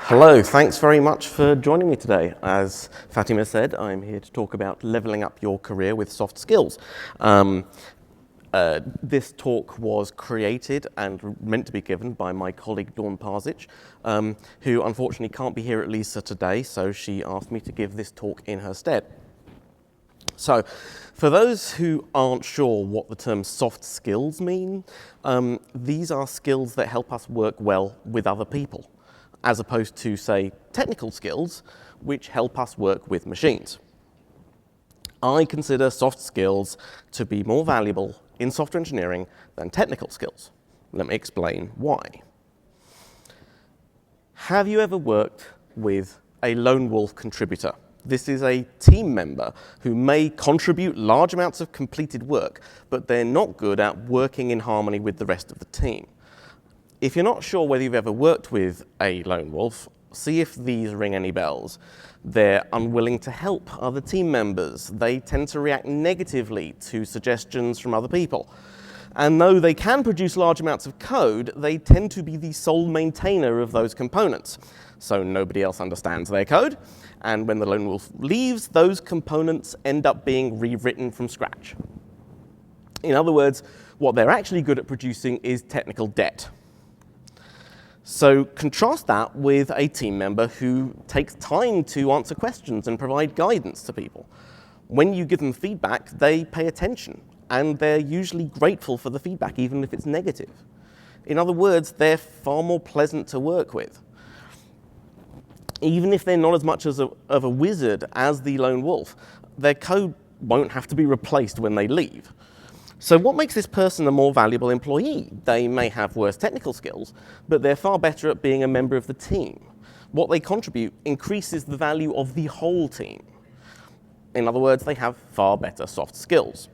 Hello, thanks very much for joining me today. As Fatima said, I'm here to talk about leveling up your career with soft skills. This talk was created and meant to be given by my colleague Dawn Parzic, who unfortunately can't be here at LISA today, so she asked me to give this talk in her stead. So, for those who aren't sure what the term soft skills mean, these are skills that help us work well with other people, as opposed to, say, technical skills, which help us work with machines. I consider soft skills to be more valuable in software engineering than technical skills. Let me explain why. Have you ever worked with a lone wolf contributor? This is a team member who may contribute large amounts of completed work, but they're not good at working in harmony with the rest of the team. If you're not sure whether you've ever worked with a lone wolf, see if these ring any bells. They're unwilling to help other team members. They tend to react negatively to suggestions from other people. And though they can produce large amounts of code, they tend to be the sole maintainer of those components. So nobody else understands their code, and when the lone wolf leaves, those components end up being rewritten from scratch. In other words, what they're actually good at producing is technical debt. So contrast that with a team member who takes time to answer questions and provide guidance to people. When you give them feedback, they pay attention, and they're usually grateful for the feedback, even if it's negative. In other words, they're far more pleasant to work with. Even if they're not as much of a wizard as the lone wolf, their code won't have to be replaced when they leave. So what makes this person a more valuable employee? They may have worse technical skills, but they're far better at being a member of the team. What they contribute increases the value of the whole team. In other words, they have far better soft skills.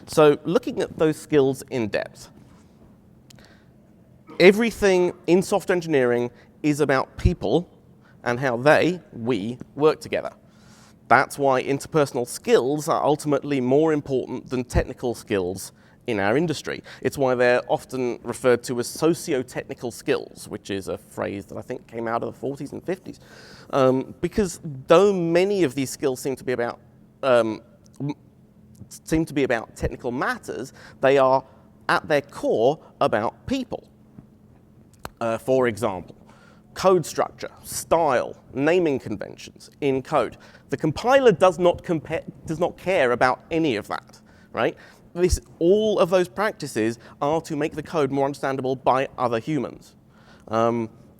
So looking at those skills in depth, everything in software engineering is about people and how we work together. That's why interpersonal skills are ultimately more important than technical skills in our industry. It's why they're often referred to as socio-technical skills, which is a phrase that I think came out of the 40s and 50s. Because though many of these skills seem to be about technical matters, they are at their core about people. For example, code structure, style, naming conventions in code. The compiler does not care about any of that, right? All of those practices are to make the code more understandable by other humans.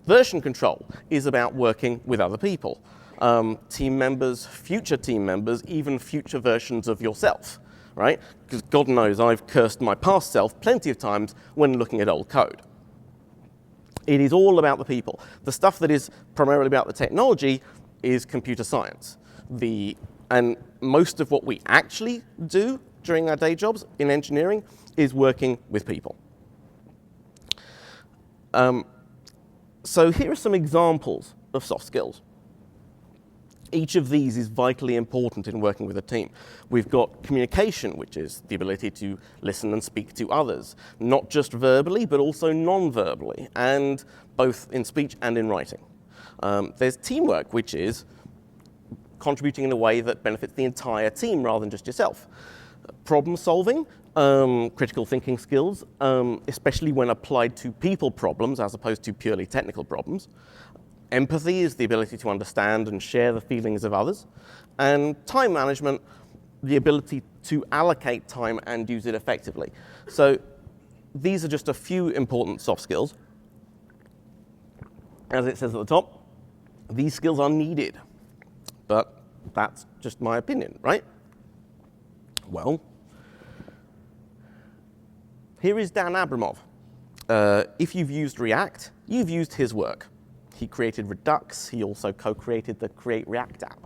Version control is about working with other people. Team members, future team members, even future versions of yourself, right? Because God knows I've cursed my past self plenty of times when looking at old code. It is all about the people. The stuff that is primarily about the technology is computer science. And most of what we actually do during our day jobs in engineering is working with people. So here are some examples of soft skills. Each of these is vitally important in working with a team. We've got communication, which is the ability to listen and speak to others, not just verbally, but also non-verbally, and both in speech and in writing. There's teamwork, which is contributing in a way that benefits the entire team rather than just yourself. Problem solving, critical thinking skills, especially when applied to people problems as opposed to purely technical problems. Empathy is the ability to understand and share the feelings of others. And time management, the ability to allocate time and use it effectively. So these are just a few important soft skills. As it says at the top, these skills are needed. But that's just my opinion, right? Well, here is Dan Abramov. If you've used React, you've used his work. He created Redux. He also co-created the Create React app,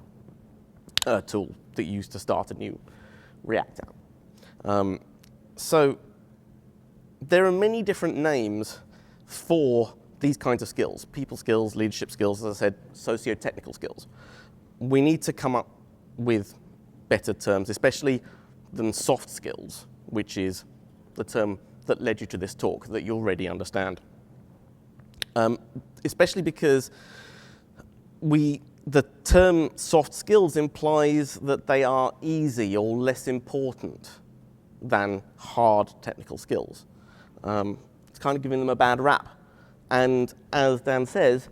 a tool that you use to start a new React app. So there are many different names for these kinds of skills: people skills, leadership skills, as I said, socio-technical skills. We need to come up with better terms, especially than soft skills, which is the term that led you to this talk that you already understand. Especially because the term soft skills implies that they are easy or less important than hard technical skills. It's kind of giving them a bad rap. And as Dan says,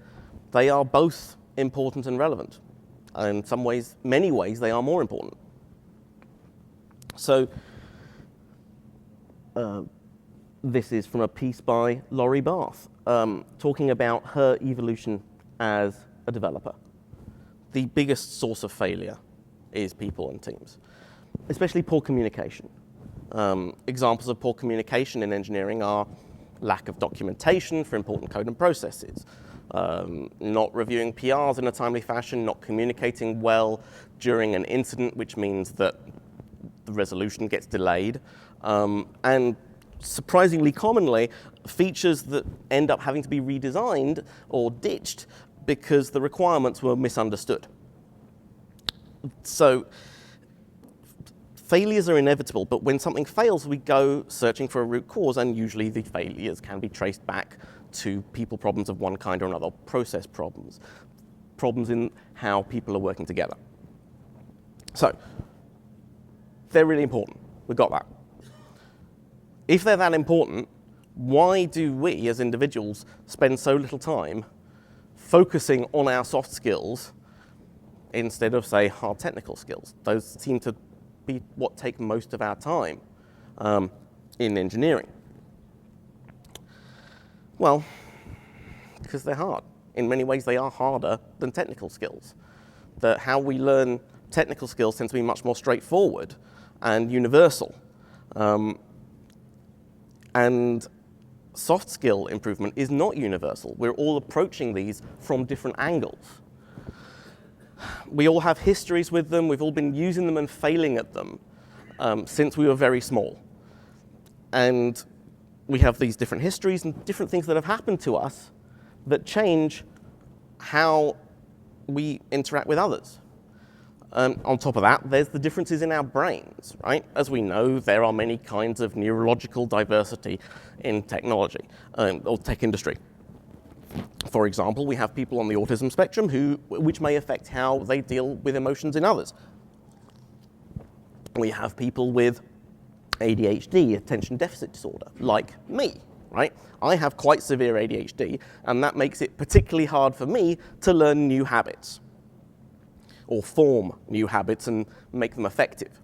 they are both important and relevant. In some ways, many ways, they are more important. So this is from a piece by Laurie Barth, talking about her evolution as a developer. The biggest source of failure is people and teams, especially poor communication. Examples of poor communication in engineering are lack of documentation for important code and processes, not reviewing PRs in a timely fashion, not communicating well during an incident, which means that the resolution gets delayed, and surprisingly commonly, features that end up having to be redesigned or ditched because the requirements were misunderstood. So failures are inevitable, but when something fails, we go searching for a root cause, and usually the failures can be traced back to people problems of one kind or another, process problems, problems in how people are working together. So they're really important. We've got that. If they're that important, why do we as individuals spend so little time focusing on our soft skills instead of, say, hard technical skills? Those seem to be what take most of our time in engineering. Well, because they're hard. In many ways, they are harder than technical skills. How we learn technical skills tends to be much more straightforward and universal. And soft skill improvement is not universal. We're all approaching these from different angles. We all have histories with them. We've all been using them and failing at them since we were very small. And we have these different histories and different things that have happened to us that change how we interact with others. On top of that, there's the differences in our brains, right? As we know, there are many kinds of neurological diversity in technology or tech industry. For example, we have people on the autism spectrum which may affect how they deal with emotions in others. We have people with ADHD, attention deficit disorder, like me, right? I have quite severe ADHD, and that makes it particularly hard for me to learn new habits or form new habits and make them effective.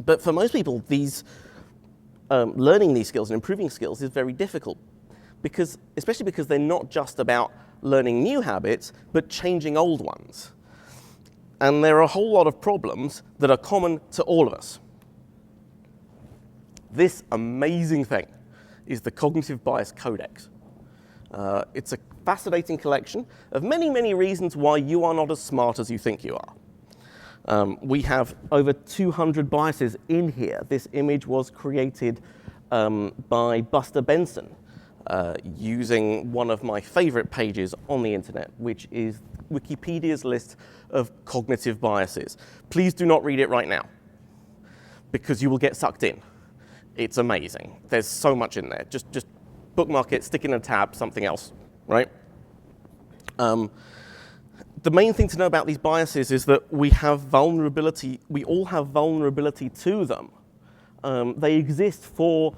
But for most people, learning these skills and improving skills is very difficult, especially because they're not just about learning new habits, but changing old ones. And there are a whole lot of problems that are common to all of us. This amazing thing is the Cognitive Bias Codex. It's a fascinating collection of many, many reasons why you are not as smart as you think you are. We have over 200 biases in here. This image was created by Buster Benson using one of my favorite pages on the internet, which is Wikipedia's list of cognitive biases. Please do not read it right now, because you will get sucked in. It's amazing. There's so much in there. Just bookmark it, stick it in a tab, something else, right? The main thing to know about these biases is that we all have vulnerability to them. They exist for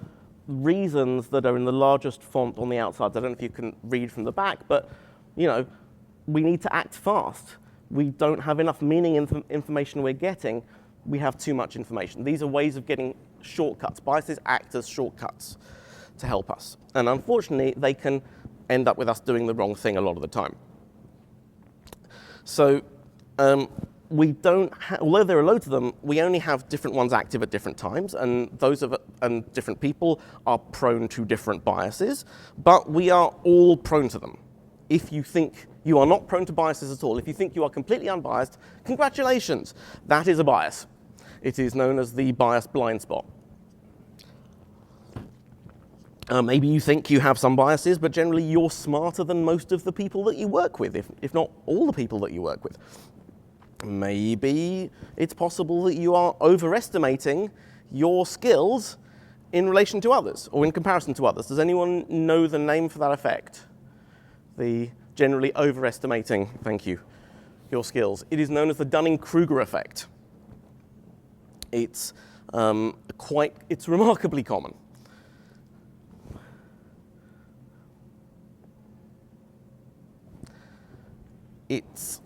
reasons that are in the largest font on the outside. I don't know if you can read from the back, but we need to act fast. We don't have enough meaning in the information we're getting. We have too much information. These are ways of getting shortcuts. Biases act as shortcuts to help us. And unfortunately, they can end up with us doing the wrong thing a lot of the time. So although there are loads of them, we only have different ones active at different times, and different people are prone to different biases, but we are all prone to them. If you think you are not prone to biases at all, if you think you are completely unbiased, congratulations, that is a bias. It is known as the bias blind spot. Maybe you think you have some biases, but generally you're smarter than most of the people that you work with, if not all the people that you work with. Maybe it's possible that you are overestimating your skills in relation to others, or in comparison to others. Does anyone know the name for that effect? the generally overestimating, thank you, your skills. It is known as the Dunning-Kruger effect. It's remarkably common. It's,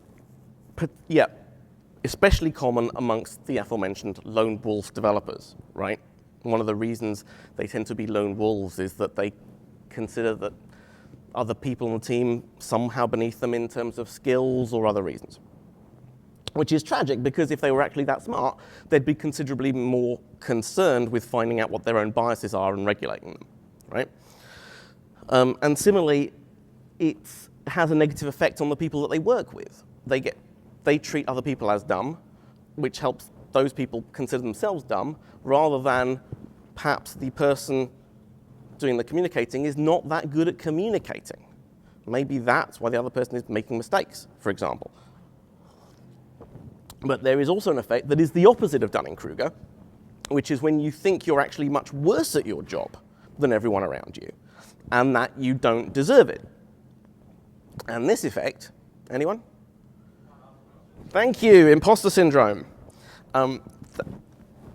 especially common amongst the aforementioned lone wolf developers, right? One of the reasons they tend to be lone wolves is that they consider that other people on the team somehow beneath them in terms of skills or other reasons. Which is tragic, because if they were actually that smart, they'd be considerably more concerned with finding out what their own biases are and regulating them, right? And similarly, it has a negative effect on the people that they work with. They treat other people as dumb, which helps those people consider themselves dumb, rather than perhaps the person doing the communicating is not that good at communicating. Maybe that's why the other person is making mistakes, for example. But there is also an effect that is the opposite of Dunning-Kruger, which is when you think you're actually much worse at your job than everyone around you, and that you don't deserve it. And this effect, anyone? Thank you, imposter syndrome.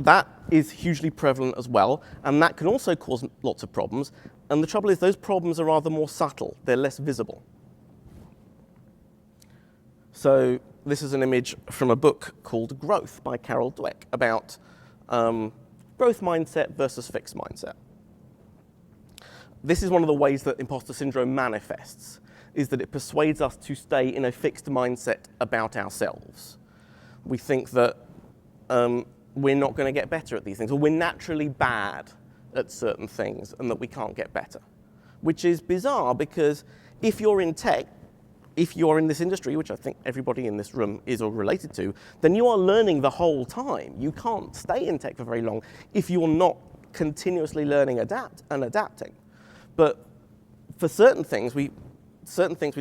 That is hugely prevalent as well, and that can also cause lots of problems. And the trouble is those problems are rather more subtle. They're less visible. So this is an image from a book called Growth by Carol Dweck about growth mindset versus fixed mindset. This is one of the ways that imposter syndrome manifests, is that it persuades us to stay in a fixed mindset about ourselves. We think that we're not going to get better at these things, or we're naturally bad at certain things and that we can't get better, which is bizarre, because if you're in tech, if you're in this industry, which I think everybody in this room is or related to, then you are learning the whole time. You can't stay in tech for very long if you're not continuously learning and adapting. But for certain things we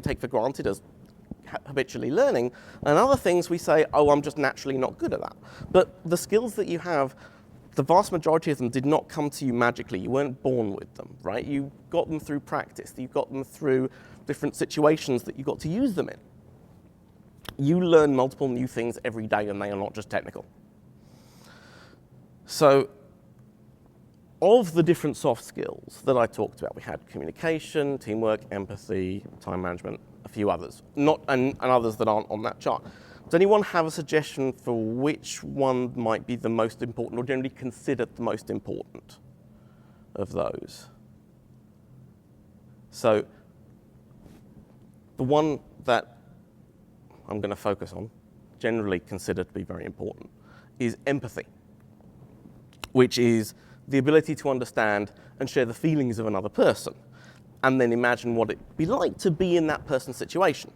take for granted as habitually learning, and other things we say, oh, I'm just naturally not good at that. But the skills that you have, the vast majority of them did not come to you magically. You weren't born with them, right? You got them through practice. You got them through different situations that you got to use them in. You learn multiple new things every day, and they are not just technical. So, of the different soft skills that I talked about, we had communication, teamwork, empathy, time management, a few others, and others that aren't on that chart. Does anyone have a suggestion for which one might be the most important, or generally considered the most important of those? So, the one that I'm going to focus on, generally considered to be very important, is empathy, which is the ability to understand and share the feelings of another person, and then imagine what it'd be like to be in that person's situation.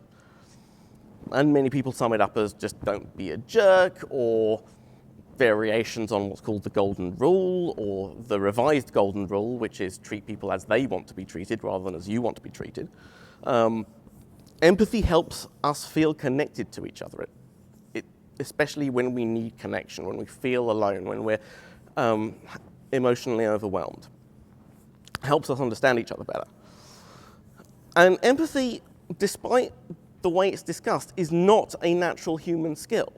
And many people sum it up as just don't be a jerk, or variations on what's called the golden rule, or the revised golden rule, which is treat people as they want to be treated rather than as you want to be treated. Empathy helps us feel connected to each other, especially when we need connection, when we feel alone, when we're emotionally overwhelmed. Helps us understand each other better. And empathy, despite the way it's discussed, is not a natural human skill.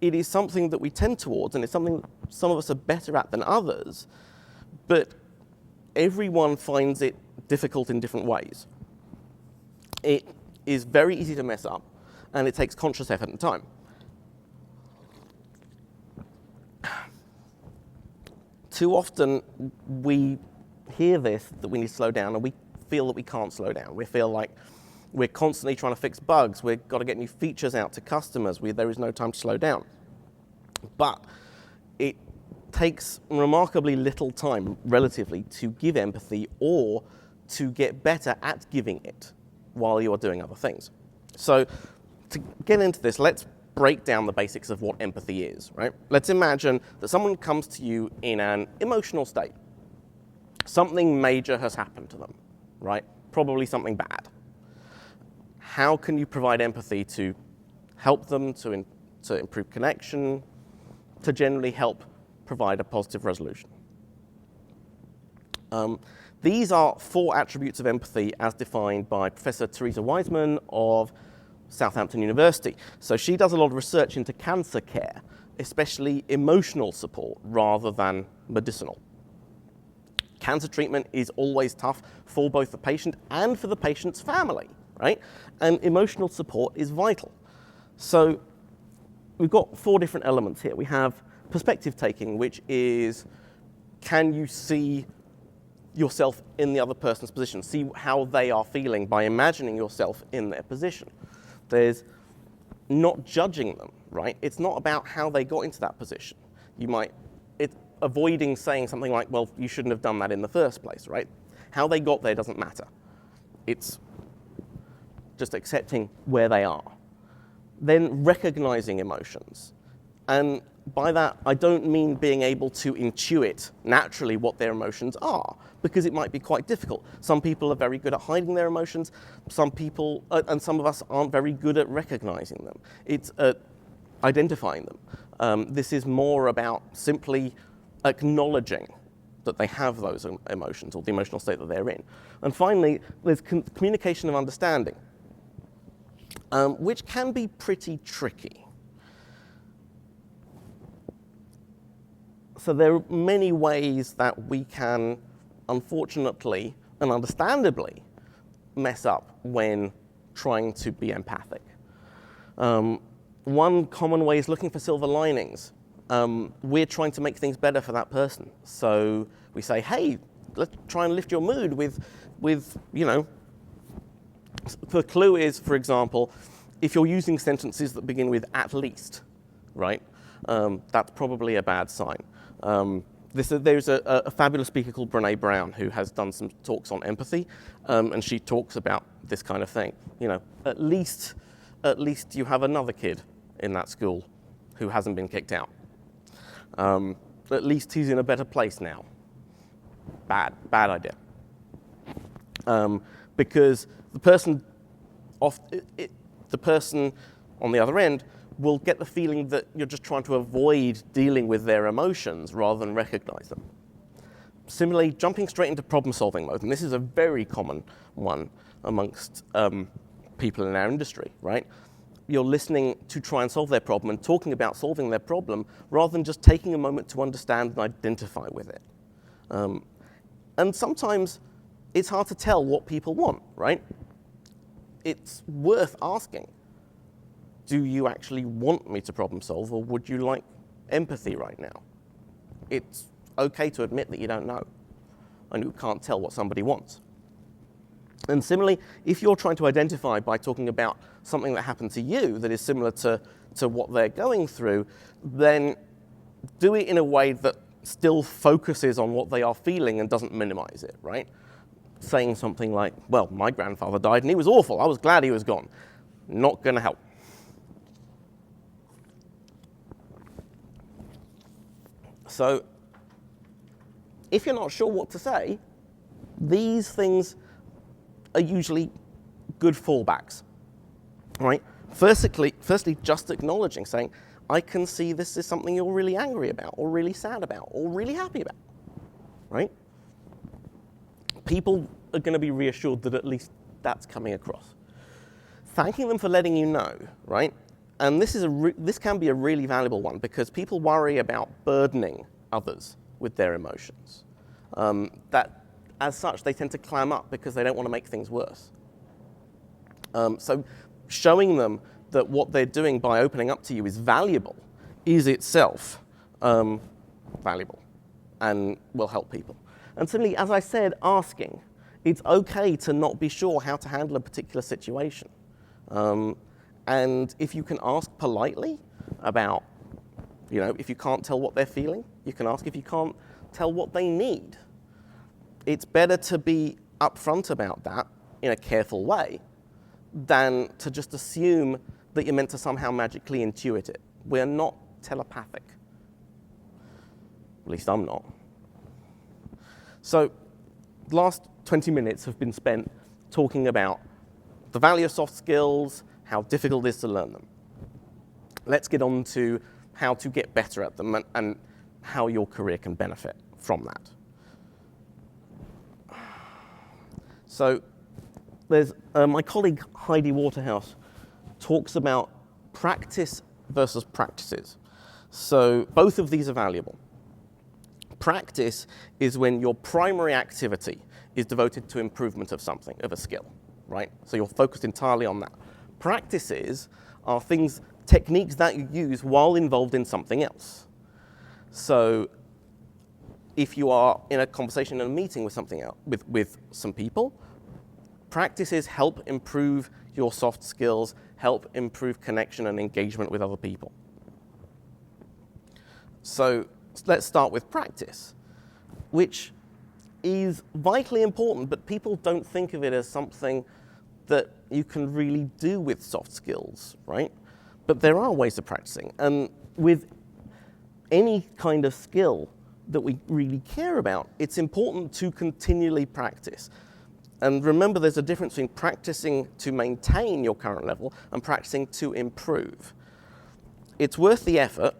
It is something that we tend towards, and it's something some of us are better at than others, but everyone finds it difficult in different ways. It is very easy to mess up, and it takes conscious effort and time. Too often we hear this, that we need to slow down, and we feel that we can't slow down. We feel like we're constantly trying to fix bugs. We've got to get new features out to customers. There is no time to slow down. But it takes remarkably little time, relatively, to give empathy or to get better at giving it while you are doing other things. So to get into this, let's break down the basics of what empathy is, right? Let's imagine that someone comes to you in an emotional state. Something major has happened to them, right? Probably something bad. How can you provide empathy to help them, to improve connection, to generally help provide a positive resolution? These are 4 attributes of empathy as defined by Professor Teresa Wiseman of Southampton University. So she does a lot of research into cancer care, especially emotional support rather than medicinal. Cancer treatment is always tough for both the patient and for the patient's family, right? And emotional support is vital. So we've got 4 different elements here. We have perspective taking, which is, can you see yourself in the other person's position? See how they are feeling by imagining yourself in their position. There's not judging them, right? It's not about how they got into that position. It's avoiding saying something like, well, you shouldn't have done that in the first place, right? How they got there doesn't matter. It's just accepting where they are. Then recognizing emotions. And by that, I don't mean being able to intuit naturally what their emotions are, because it might be quite difficult. Some people are very good at hiding their emotions. Some people, and some of us aren't very good at recognizing them. It's identifying them. This is more about simply acknowledging that they have those emotions or the emotional state that they're in. And finally, there's communication of understanding, which can be pretty tricky. So there are many ways that we can, unfortunately and understandably, mess up when trying to be empathic. One common way is looking for silver linings. We're trying to make things better for that person. So we say, hey, let's try and lift your mood with you know, the clue is, for example, if you're using sentences that begin with at least, right? That's probably a bad sign. There's a fabulous speaker called Brené Brown who has done some talks on empathy, and she talks about this kind of thing. You know, at least you have another kid in that school who hasn't been kicked out. At least he's in a better place now. Bad idea. Because the person on the other end will get the feeling that you're just trying to avoid dealing with their emotions rather than recognize them. Similarly, jumping straight into problem-solving mode, and this is a very common one amongst people in our industry, right? You're listening to try and solve their problem and talking about solving their problem rather than just taking a moment to understand and identify with it. And sometimes it's hard to tell what people want, right? It's worth asking, do you actually want me to problem solve, or would you like empathy right now? It's okay to admit that you don't know and you can't tell what somebody wants. And similarly, if you're trying to identify by talking about something that happened to you that is similar to what they're going through, then do it in a way that still focuses on what they are feeling and doesn't minimize it, right? Saying something like, well, my grandfather died and he was awful. I was glad he was gone. Not going to help. So if you're not sure what to say, these things are usually good fallbacks, right? Firstly, just acknowledging, saying, I can see this is something you're really angry about, or really sad about, or really happy about, right? People are going to be reassured that at least that's coming across. Thanking them for letting you know, right? And this can be a really valuable one because people worry about burdening others with their emotions. That, as such, they tend to clam up because they don't want to make things worse. So showing them that what they're doing by opening up to you is valuable is itself valuable and will help people. And similarly, as I said, asking. It's okay to not be sure how to handle a particular situation. And if you can ask politely about, if you can't tell what they're feeling, you can ask if you can't tell what they need. It's better to be upfront about that in a careful way than to just assume that you're meant to somehow magically intuit it. We're not telepathic. At least I'm not. So the last 20 minutes have been spent talking about the value of soft skills, how difficult it is to learn them. Let's get on to how to get better at them and how your career can benefit from that. So there's my colleague Heidi Waterhouse talks about practice versus practices. So both of these are valuable. Practice is when your primary activity is devoted to improvement of something, of a skill, right? So you're focused entirely on that. Practices are techniques that you use while involved in something else. So if you are in a conversation and a meeting with something else, with some people, practices help improve your soft skills, help improve connection and engagement with other people. So let's start with practice, which is vitally important, but people don't think of it as something that you can really do with soft skills, right? But there are ways of practicing. And with any kind of skill that we really care about, it's important to continually practice. And remember, there's a difference between practicing to maintain your current level and practicing to improve. It's worth the effort,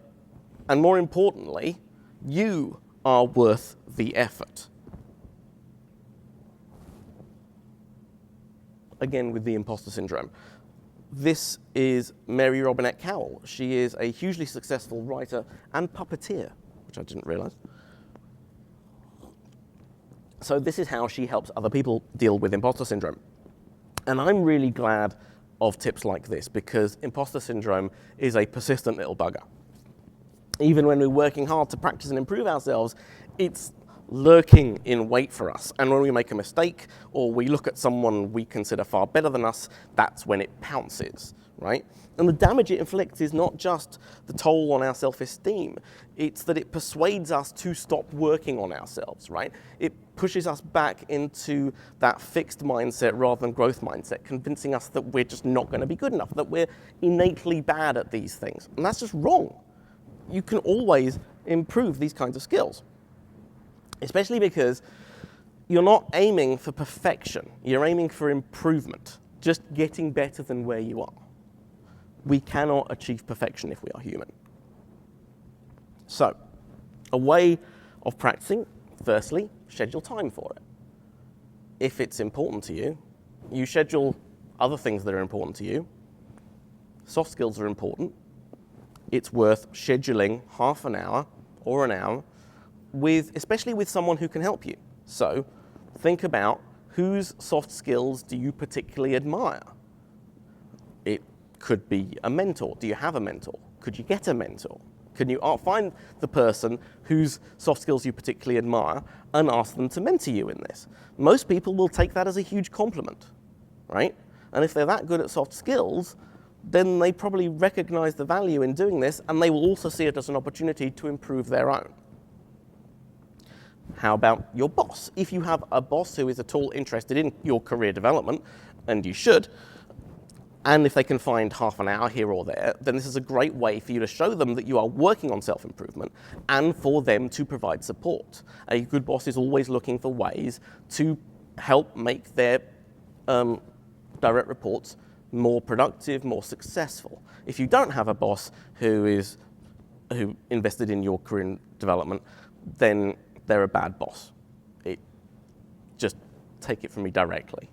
and more importantly, you are worth the effort. Again, with the imposter syndrome. This is Mary Robinette Cowell. She is a hugely successful writer and puppeteer, which I didn't realize. So this is how she helps other people deal with imposter syndrome. And I'm really glad of tips like this, because imposter syndrome is a persistent little bugger. Even when we're working hard to practice and improve ourselves, it's lurking in wait for us. And when we make a mistake or we look at someone we consider far better than us, that's when it pounces, right? And the damage it inflicts is not just the toll on our self-esteem, it's that it persuades us to stop working on ourselves, right? It pushes us back into that fixed mindset rather than growth mindset, convincing us that we're just not going to be good enough, that we're innately bad at these things. And that's just wrong. You can always improve these kinds of skills, especially because you're not aiming for perfection. You're aiming for improvement, just getting better than where you are. We cannot achieve perfection if we are human. So, a way of practicing, firstly, schedule time for it. If it's important to you, you schedule other things that are important to you. Soft skills are important. It's worth scheduling half an hour or an hour especially with someone who can help you. So think about whose soft skills do you particularly admire? It could be a mentor. Do you have a mentor? Could you get a mentor? Can you find the person whose soft skills you particularly admire and ask them to mentor you in this? Most people will take that as a huge compliment, right? And if they're that good at soft skills, then they probably recognize the value in doing this, and they will also see it as an opportunity to improve their own. How about your boss? If you have a boss who is at all interested in your career development, and you should, and if they can find half an hour here or there, then this is a great way for you to show them that you are working on self-improvement and for them to provide support. A good boss is always looking for ways to help make their direct reports more productive, more successful. If you don't have a boss who invested in your career development, then they're a bad boss. Just take it from me directly.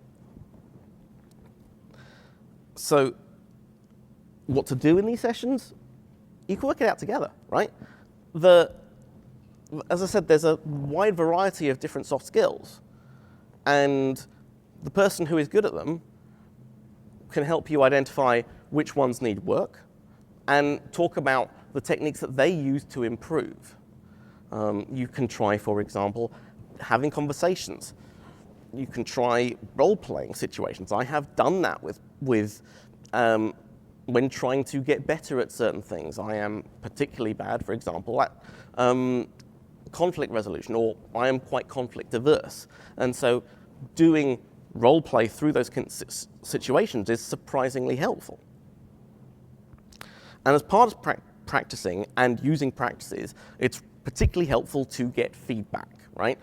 So what to do in these sessions? You can work it out together, right? As I said, there's a wide variety of different soft skills, and the person who is good at them can help you identify which ones need work and talk about the techniques that they use to improve. You can try, for example, having conversations. You can try role-playing situations. I have done that with when trying to get better at certain things. I am particularly bad, for example, at conflict resolution, or I am quite conflict averse. And so doing role play through those situations is surprisingly helpful. And as part of practicing and using practices, it's particularly helpful to get feedback, right?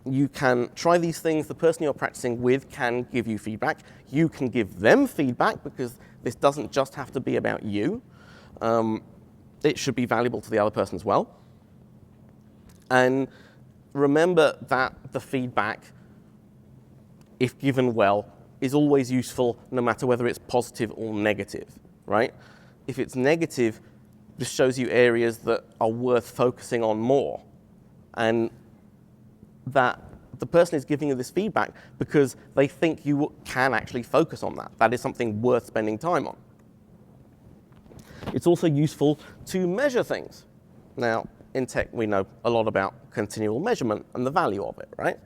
You can try these things. The person you're practicing with can give you feedback. You can give them feedback, because this doesn't just have to be about you. It should be valuable to the other person as well. And remember that the feedback if given well, is always useful no matter whether it's positive or negative, right? If it's negative, this shows you areas that are worth focusing on more, and that the person is giving you this feedback because they think you can actually focus on that. That is something worth spending time on. It's also useful to measure things. Now, in tech, we know a lot about continual measurement and the value of it, right?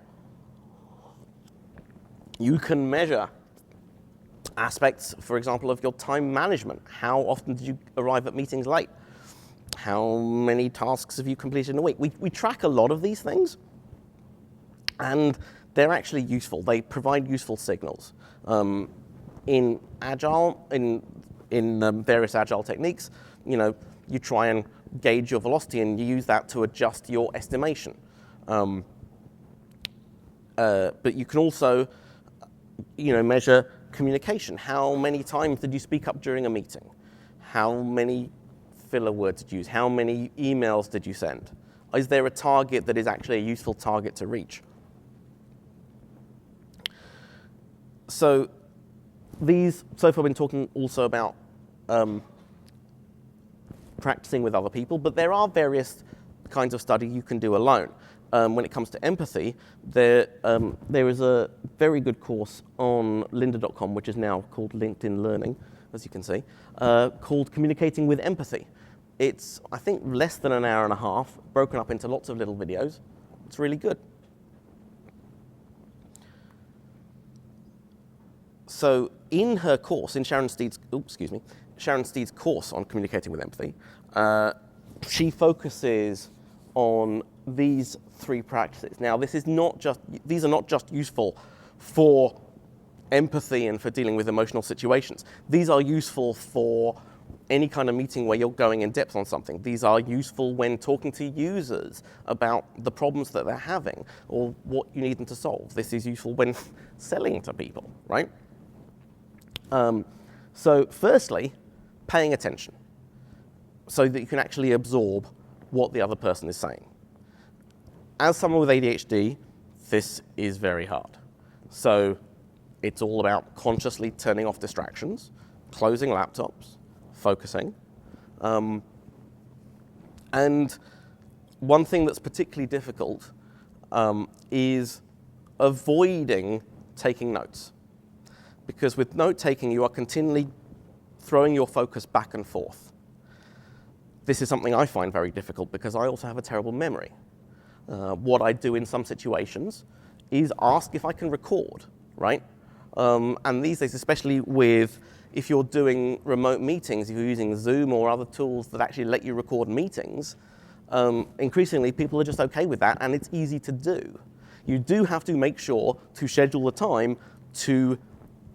You can measure aspects, for example, of your time management. How often did you arrive at meetings late? How many tasks have you completed in a week? We track a lot of these things, and they're actually useful. They provide useful signals. In Agile, in various Agile techniques, you try and gauge your velocity, and you use that to adjust your estimation. But you can also, measure communication. How many times did you speak up during a meeting? How many filler words did you use? How many emails did you send? Is there a target that is actually a useful target to reach? So far I've been talking also about practicing with other people, but there are various kinds of study you can do alone. When it comes to empathy, there is a very good course on lynda.com, which is now called LinkedIn Learning, as you can see, called Communicating with Empathy. It's, I think, less than an hour and a half, broken up into lots of little videos. It's really good. So in her course, in Sharon Steed's course on communicating with empathy, she focuses on these three practices. Now, these are not just useful for empathy and for dealing with emotional situations. These are useful for any kind of meeting where you're going in depth on something. These are useful when talking to users about the problems that they're having or what you need them to solve. This is useful when selling to people, right? So firstly, paying attention so that you can actually absorb what the other person is saying. As someone with ADHD, this is very hard. So it's all about consciously turning off distractions, closing laptops, focusing. And one thing that's particularly difficult is avoiding taking notes. Because with note-taking, you are continually throwing your focus back and forth. This is something I find very difficult because I also have a terrible memory. What I do in some situations is ask if I can record, right? And these days, especially if you're doing remote meetings, if you're using Zoom or other tools that actually let you record meetings, increasingly people are just okay with that, and it's easy to do. You do have to make sure to schedule the time to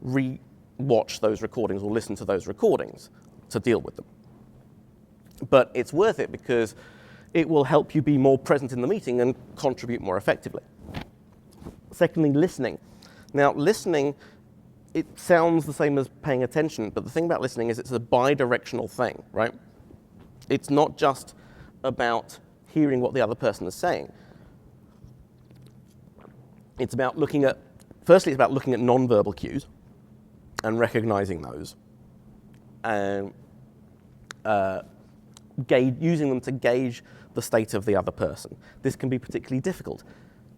re-watch those recordings or listen to those recordings to deal with them. But it's worth it because it will help you be more present in the meeting and contribute more effectively. Secondly, listening. Now, listening, it sounds the same as paying attention, but the thing about listening is it's a bi-directional thing, right? It's not just about hearing what the other person is saying. It's about firstly, it's about looking at non-verbal cues and recognizing those, and using them to gauge the state of the other person. This can be particularly difficult.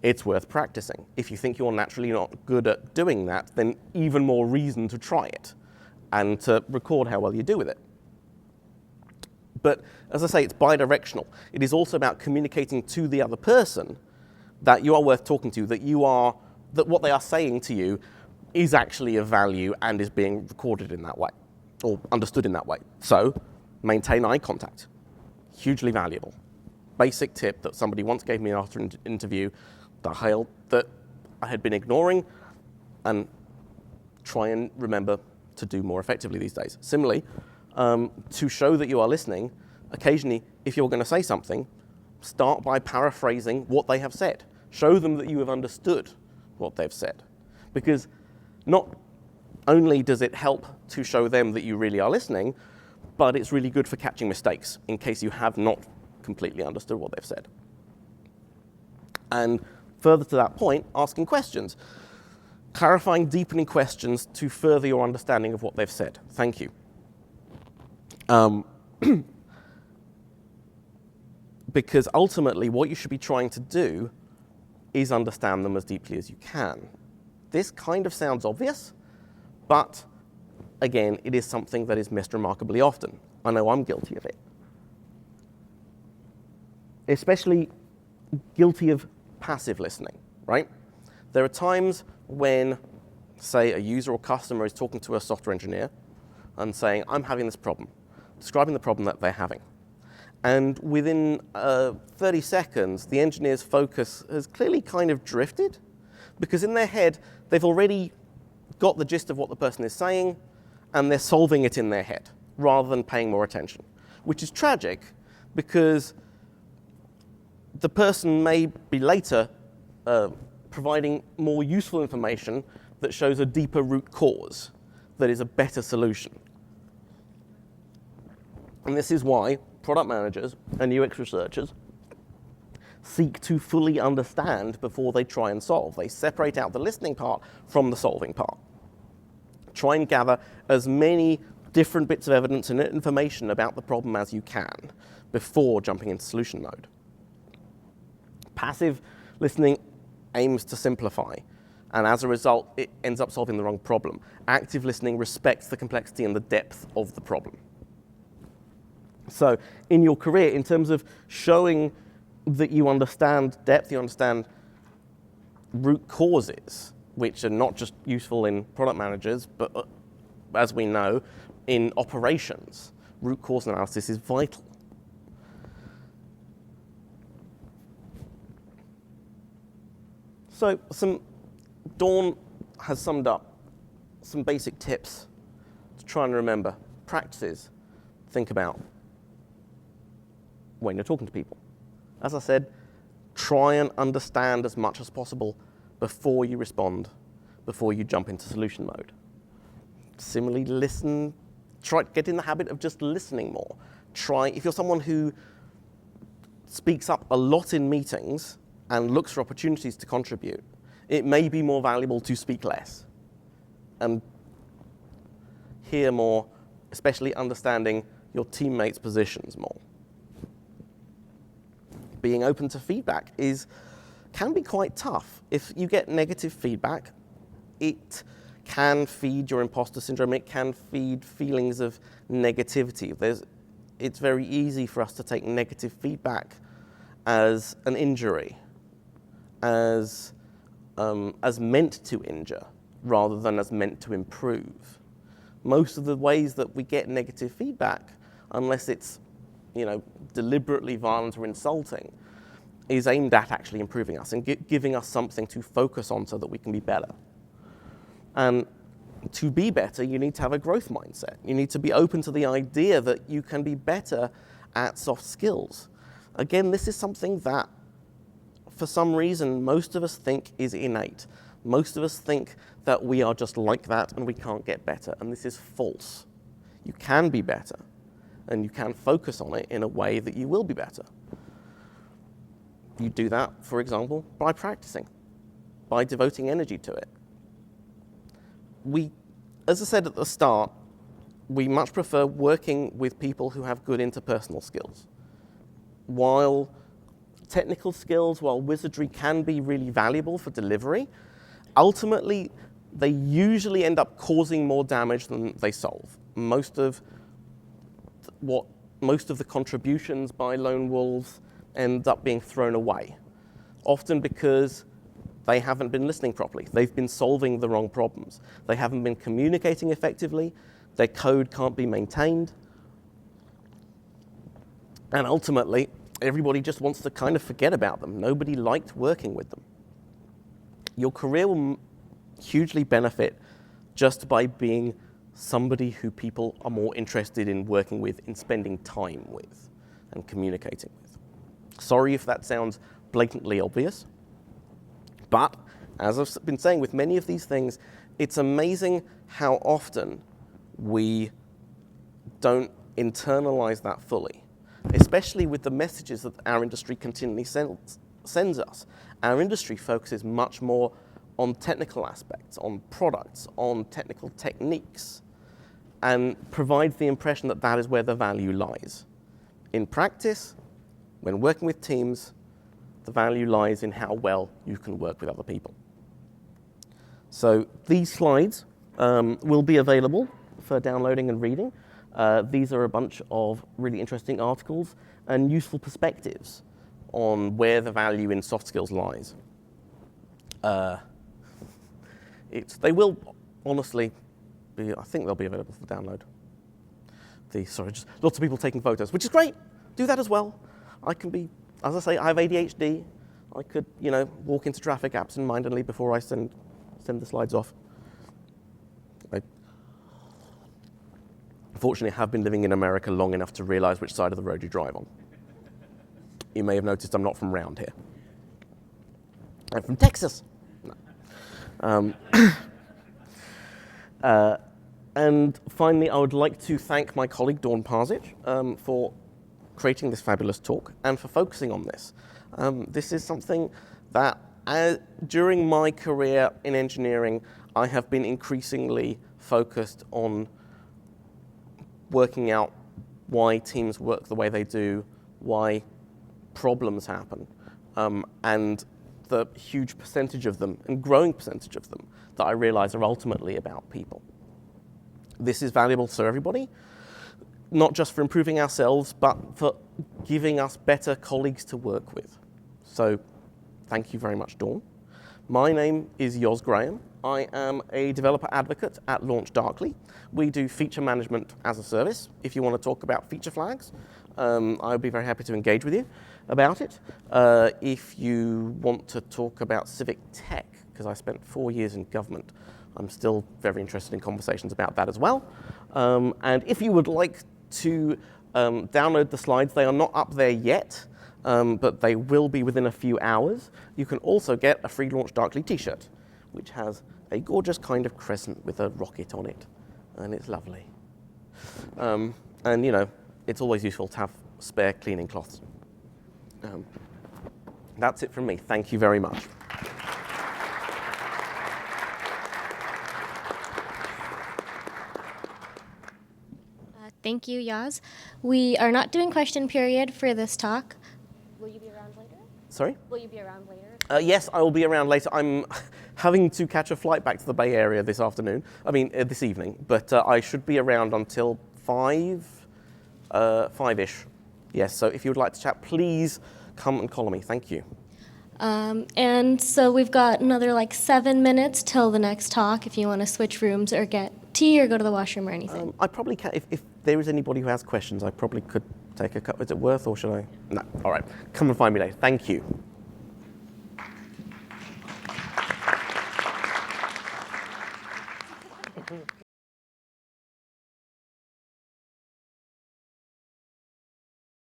It's worth practicing. If you think you're naturally not good at doing that, then even more reason to try it and to record how well you do with it. But as I say, it's bi-directional. It is also about communicating to the other person that you are worth talking to, that what they are saying to you is actually of value and is being recorded in that way, or understood in that way. So, maintain eye contact. Hugely valuable. Basic tip that somebody once gave me after an interview that I had been ignoring, and try and remember to do more effectively these days. Similarly, to show that you are listening, occasionally, if you're going to say something, start by paraphrasing what they have said. Show them that you have understood what they've said. Because not only does it help to show them that you really are listening, but it's really good for catching mistakes in case you have not completely understood what they've said. And further to that point, asking questions. Clarifying, deepening questions to further your understanding of what they've said. Thank you. Because ultimately, what you should be trying to do is understand them as deeply as you can. This kind of sounds obvious, but again, it is something that is missed remarkably often. I know I'm guilty of it. Especially guilty of passive listening, right? There are times when, say, a user or customer is talking to a software engineer and saying, I'm having this problem, describing the problem that they're having. And within 30 seconds, the engineer's focus has clearly kind of drifted, because in their head, they've already got the gist of what the person is saying, and they're solving it in their head, rather than paying more attention, which is tragic, because the person may be later providing more useful information that shows a deeper root cause that is a better solution. And this is why product managers and UX researchers seek to fully understand before they try and solve. They separate out the listening part from the solving part. Try and gather as many different bits of evidence and information about the problem as you can before jumping into solution mode. Passive listening aims to simplify, and as a result, it ends up solving the wrong problem. Active listening respects the complexity and the depth of the problem. So in your career, in terms of showing that you understand depth, you understand root causes, which are not just useful in product managers, but as we know, in operations, root cause analysis is vital. So Dawn has summed up some basic tips to try and remember, practices, think about when you're talking to people. As I said, try and understand as much as possible before you respond, before you jump into solution mode. Similarly, listen, try to get in the habit of just listening more. If you're someone who speaks up a lot in meetings and looks for opportunities to contribute, it may be more valuable to speak less and hear more, especially understanding your teammates' positions more. Being open to feedback can be quite tough. If you get negative feedback, it can feed your imposter syndrome. It can feed feelings of negativity. It's very easy for us to take negative feedback as an injury, as meant to injure, rather than as meant to improve. Most of the ways that we get negative feedback, unless it's deliberately violent or insulting, is aimed at actually improving us and giving us something to focus on so that we can be better. And to be better, you need to have a growth mindset. You need to be open to the idea that you can be better at soft skills. Again, this is something that, for some reason, most of us think is innate. Most of us think that we are just like that and we can't get better, and this is false. You can be better, and you can focus on it in a way that you will be better. You do that, for example, by practicing, by devoting energy to it. As I said at the start, we much prefer working with people who have good interpersonal skills. While technical skills, while wizardry can be really valuable for delivery, ultimately, they usually end up causing more damage than they solve. Most of the contributions by lone wolves end up being thrown away, often because they haven't been listening properly. They've been solving the wrong problems. They haven't been communicating effectively. Their code can't be maintained. And ultimately, everybody just wants to kind of forget about them. Nobody liked working with them. Your career will hugely benefit just by being somebody who people are more interested in working with, in spending time with, and communicating with. Sorry if that sounds blatantly obvious, but as I've been saying with many of these things, it's amazing how often we don't internalize that fully, especially with the messages that our industry continually sends us. Our industry focuses much more on technical aspects, on products, on technical techniques, and provides the impression that that is where the value lies. In practice, when working with teams, the value lies in how well you can work with other people. So these slides will be available for downloading and reading. These are a bunch of really interesting articles and useful perspectives on where the value in soft skills lies. They will honestly be, I think they'll be available for download. Sorry, just lots of people taking photos, which is great. Do that as well. I can be, as I say, I have ADHD. I could, walk into traffic absent-mindedly before I send the slides off. I fortunately have been living in America long enough to realize which side of the road you drive on. You may have noticed I'm not from round here. I'm from Texas. No. And finally, I would like to thank my colleague Dawn Parsich for creating this fabulous talk and for focusing on this. This is something that during my career in engineering, I have been increasingly focused on working out why teams work the way they do, why problems happen, and the huge percentage of them, and growing percentage of them, that I realize are ultimately about people. This is valuable to everybody, not just for improving ourselves, but for giving us better colleagues to work with. So thank you very much, Dawn. My name is Yoz Grahame. I am a developer advocate at LaunchDarkly. We do feature management as a service. If you want to talk about feature flags, I'll be very happy to engage with you about it. If you want to talk about civic tech, because I spent 4 years in government, I'm still very interested in conversations about that as well. And if you would like to download the slides, they are not up there yet, but they will be within a few hours. You can also get a free LaunchDarkly t-shirt, which has a gorgeous kind of crescent with a rocket on it, and it's lovely. And it's always useful to have spare cleaning cloths. That's it from me. Thank you very much. Thank you, Yoz. We are not doing question period for this talk. Will you be around later? Sorry? Will you be around later? Yes, I will be around later. I'm having to catch a flight back to the Bay Area this evening, but I should be around until 5-ish. Yes, so if you would like to chat, please come and call me. Thank you. And so we've got another 7 minutes till the next talk if you want to switch rooms or get tea or go to the washroom or anything. I probably can, if there is anybody who has questions, I probably could take a cup. Is it worth, or should I? No, all right. Come and find me later. Thank you.